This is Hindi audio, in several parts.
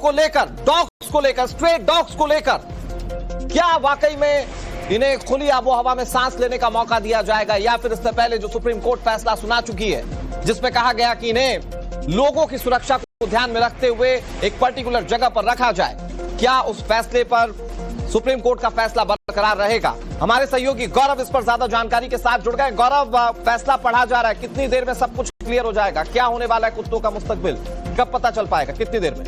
को लेकर, डॉग्स को लेकर, स्ट्रे डॉग्स को लेकर क्या वाकई में इन्हें खुली आबो हवा में सांस लेने का मौका दिया जाएगा, या फिर इससे पहले जो सुप्रीम कोर्ट फैसला सुना चुकी है जिसमें कहा गया कि इन्हें लोगों की सुरक्षा को ध्यान में रखते हुए एक पर्टिकुलर जगह पर रखा जाए, क्या उस फैसले पर सुप्रीम कोर्ट का फैसला बरकरार रहेगा? हमारे सहयोगी गौरव इस पर ज्यादा जानकारी के साथ जुड़ गए। गौरव, फैसला पढ़ा जा रहा है, कितनी देर में सब कुछ क्लियर हो जाएगा? क्या होने वाला है कुत्तों का मुस्तकबिल, कब पता चल पाएगा, कितनी देर में?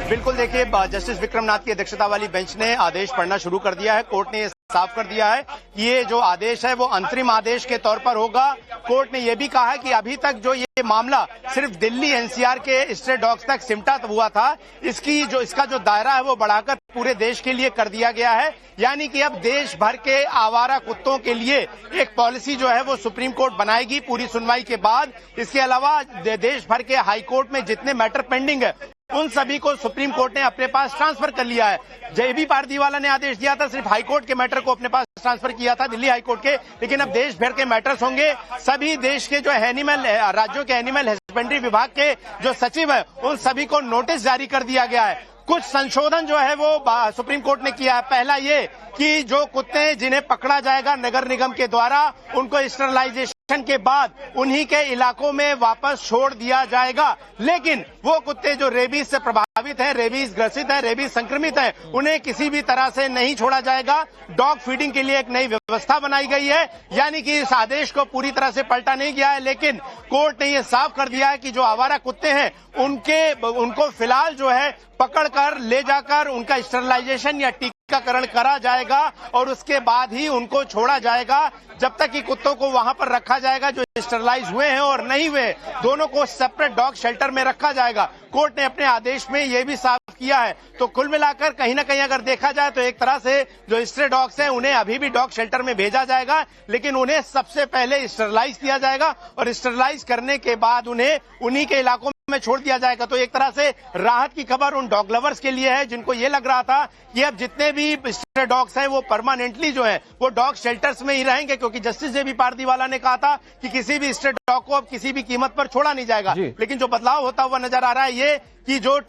बिल्कुल, देखिए, जस्टिस विक्रमनाथ की अध्यक्षता वाली बेंच ने आदेश पढ़ना शुरू कर दिया है। कोर्ट ने ये साफ कर दिया है कि ये जो आदेश है वो अंतरिम आदेश के तौर पर होगा। कोर्ट ने यह भी कहा है कि अभी तक जो ये मामला सिर्फ दिल्ली एनसीआर के स्ट्रे डॉग्स तक सिमटा हुआ था, इसका जो दायरा है वो बढ़ाकर पूरे देश के लिए कर दिया गया है। यानी कि अब देश भर के आवारा कुत्तों के लिए एक पॉलिसी जो है वो सुप्रीम कोर्ट बनाएगी पूरी सुनवाई के बाद। इसके अलावा देश भर के हाई कोर्ट में जितने मैटर पेंडिंग है उन सभी को सुप्रीम कोर्ट ने अपने पास ट्रांसफर कर लिया है। जेबी पारदीवाला ने आदेश दिया था सिर्फ हाई कोर्ट के मैटर को अपने पास ट्रांसफर किया था, दिल्ली हाई कोर्ट के, लेकिन अब देश भर के मैटर्स होंगे। सभी देश के जो राज्यों के एनिमल हस्बेंड्री विभाग के जो सचिव है उन सभी को नोटिस जारी कर दिया गया है। कुछ संशोधन जो है वो सुप्रीम कोर्ट ने किया है। पहला ये कि जो कुत्ते जिन्हें पकड़ा जाएगा नगर निगम के द्वारा, उनको स्टरलाइजेशन के बाद उन्हीं के इलाकों में वापस छोड़ दिया जाएगा। लेकिन वो कुत्ते जो रेबीज से प्रभावित हैं, रेबीज ग्रसित हैं, रेबीज संक्रमित हैं, उन्हें किसी भी तरह से नहीं छोड़ा जाएगा। डॉग फीडिंग के लिए एक नई व्यवस्था बनाई गई है, यानी कि इस आदेश को पूरी तरह से पलटा नहीं गया है, लेकिन कोर्ट ने ये साफ कर दिया है कि जो आवारा कुत्ते हैं उनको फिलहाल जो है पकड़कर ले जाकर उनका स्टरलाइजेशन या टीकाकरण करा जाएगा और उसके बाद ही उनको छोड़ा जाएगा। जब तक कि कुत्तों को वहां पर रखा जाएगा जो स्टरलाइज हुए हैं और नहीं हुए, दोनों को सेपरेट डॉग शेल्टर में रखा जाएगा। कोर्ट ने अपने आदेश में यह भी साफ किया है। तो कुल मिलाकर कहीं ना कहीं अगर देखा जाए तो एक तरह से जो स्ट्रे डॉग्स हैं उन्हें अभी भी डॉग शेल्टर में भेजा जाएगा, लेकिन उन्हें सबसे पहले स्टरलाइज किया जाएगा और स्टरलाइज करने के बाद उन्हें उन्हीं के इलाकों में छोड़ दिया जाएगा। तो एक तरह से राहत की खबर उन डॉग लवर्स के लिए है जिनको ये लग रहा था कि अब जितने भी स्ट्रे डॉग्स हैं वो परमानेंटली जो है वो डॉग शेल्टर्स में ही रहेंगे, क्योंकि जस्टिस जेबी पारदीवाला ने कहा था कि किसी भी स्ट्रे डॉग को अब किसी भी कीमत पर छोड़ा नहीं जाएगा। लेकिन जो बदलाव होता हुआ नजर आ रहा है ये कि जो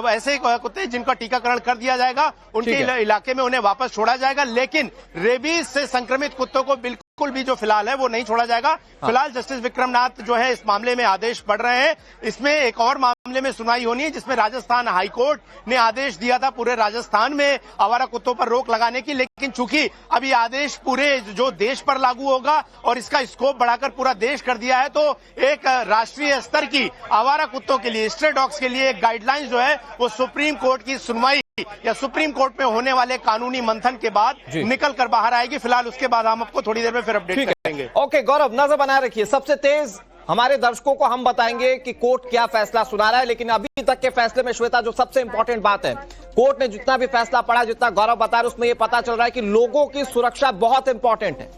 ऐसे कुत्ते जिनका टीकाकरण कर दिया जाएगा उनके इलाके में उन्हें वापस छोड़ा जाएगा, लेकिन रेबीज से संक्रमित कुत्तों को बिल्कुल भी जो फिलहाल है वो नहीं छोड़ा जाएगा। फिलहाल जस्टिस विक्रमनाथ जो है इस मामले में आदेश पढ़ रहे हैं। इसमें एक और मामले में सुनवाई होनी है जिसमें राजस्थान हाईकोर्ट ने आदेश दिया था पूरे राजस्थान में आवारा कुत्तों पर रोक लगाने की, लेकिन चूंकि अभी आदेश पूरे जो देश पर लागू होगा और इसका स्कोप बढ़ाकर पूरा देश कर दिया है, तो एक राष्ट्रीय स्तर की आवारा कुत्तों के लिए, स्ट्रे डॉग्स के लिए गाइडलाइंस जो है वो सुप्रीम कोर्ट की सुनवाई या सुप्रीम कोर्ट में होने वाले कानूनी मंथन के बाद निकल कर बाहर आएगी। फिलहाल उसके बाद हम आपको थोड़ी देर में फिर अपडेट करेंगे। ओके गौरव, नजर बनाए रखिए। सबसे तेज हमारे दर्शकों को हम बताएंगे कि कोर्ट क्या फैसला सुना रहा है, लेकिन अभी तक के फैसले में श्वेता जो सबसे इंपॉर्टेंट बात है, कोर्ट ने जितना भी फैसला पढ़ा, जितना गौरव बता रहे उसमें यह पता चल रहा है कि लोगों की सुरक्षा बहुत इंपॉर्टेंट है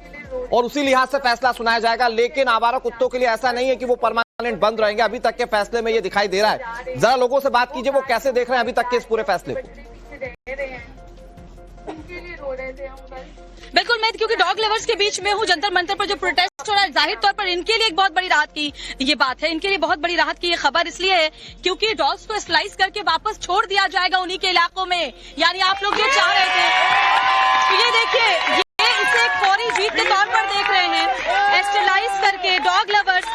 और उसी लिहाज से फैसला सुनाया जाएगा। लेकिन आवारा कुत्तों के लिए ऐसा नहीं है कि वो परमानेंट बंद रहेंगे, अभी तक के फैसले में ये दिखाई दे रहा है। जरा लोगों से बात कीजिए, वो कैसे देख रहे हैं अभी तक के इस पूरे फैसले को। बिल्कुल, मैं क्योंकि डॉग लवर्स के बीच में हूँ, जंतर मंतर पर जो प्रोटेस्ट हो रहा है जाहिर तौर पर इनके लिए एक बहुत बड़ी राहत की ये बात है, इनके लिए बहुत बड़ी राहत की ये खबर इसलिए है क्योंकि डॉग्स को स्लाइस करके वापस छोड़ दिया जाएगा उन्हीं के इलाकों में। यानी आप लोग ये चाह रहे थे, तो ये देखिए, ये इसे एक फौरी जीत के तौर पर देख रहे हैं, स्टरलाइज करके डॉग लवर्स।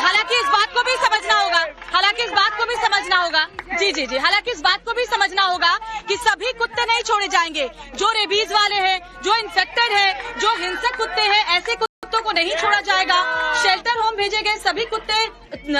हालांकि इस बात को भी समझना होगा, जी, हालांकि इस बात को भी समझना होगा कि सभी कुत्ते नहीं छोड़े जाएंगे। जो रेबीज वाले हैं, जो इन्फेक्टेड है, जो हिंसक कुत्ते हैं, ऐसे कुत्तों को नहीं छोड़ा जाएगा। शेल्टर होम भेजे गए सभी कुत्ते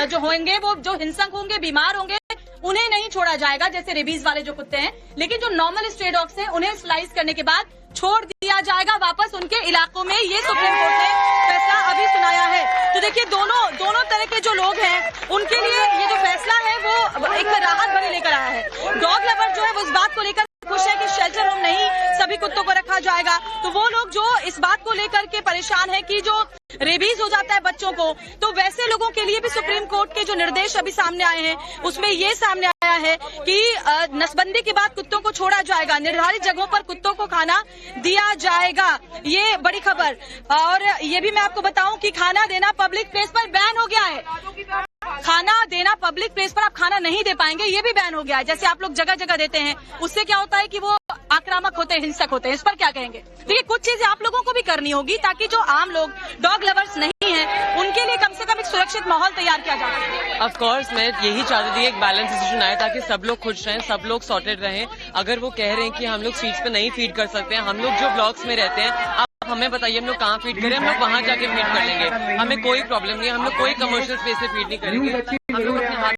जो होंगे वो जो हिंसक होंगे, बीमार होंगे, उन्हें नहीं छोड़ा जाएगा जैसे रेबीज वाले जो कुत्ते हैं। लेकिन जो नॉर्मल स्ट्रे डॉग्स हैं उन्हें स्लाइस करने के बाद छोड़ दिया जाएगा वापस उनके इलाकों में। ये सुप्रीम कोर्ट ने फैसला अभी सुनाया है। तो देखिए, दोनों तरह के जो लोग हैं उनके लिए ये जो फैसला है वो एक राहत भरी लेकर आया है। डॉग लवर जो है वो इस बात को लेकर खुश है कि शेल्टर होम नहीं सभी कुत्तों को रखा जाएगा। तो वो लोग जो इस बात को लेकर के परेशान है कि जो रेबीज हो जाता है बच्चों को, तो वैसे लोगों के लिए भी सुप्रीम कोर्ट के जो निर्देश अभी सामने आए हैं उसमें ये सामने आया आया है कि नसबंदी के बाद कुत्तों को छोड़ा जाएगा, निर्धारित जगहों पर कुत्तों को खाना दिया जाएगा। ये बड़ी खबर। और ये भी मैं आपको बताऊं कि खाना देना पब्लिक प्लेस पर बैन हो गया है। खाना देना पब्लिक प्लेस पर आप खाना नहीं दे पाएंगे, ये भी बैन हो गया है। जैसे आप लोग जगह जगह देते हैं, उससे क्या होता है कि वो आक्रामक होते हैं, हिंसक होते हैं। इस पर क्या कहेंगे? देखिए, कुछ चीजें आप लोगों को भी करनी होगी ताकि जो आम लोग डॉग लवर्स नहीं हैं, उनके लिए कम से कम एक सुरक्षित माहौल तैयार किया जा सके। ऑफ कोर्स मैं यही चाहती थी एक बैलेंस डिसीजन आए ताकि सब लोग खुश रहें, सब लोग सॉर्टेड रहें। अगर वो कह रहे हैं कि हम लोग स्ट्रीट्स पे नहीं फीड कर सकते हैं, हम लोग जो ब्लॉक्स में रहते हैं, आप हमें बताइए हम लोग कहाँ फीड करें, हम लोग वहाँ जाके फीड कर लेंगे, हमें कोई प्रॉब्लम नहीं है। हम लोग कोई कमर्शियल स्पेस से फीड नहीं करेंगे। हम लोग अपने हाथ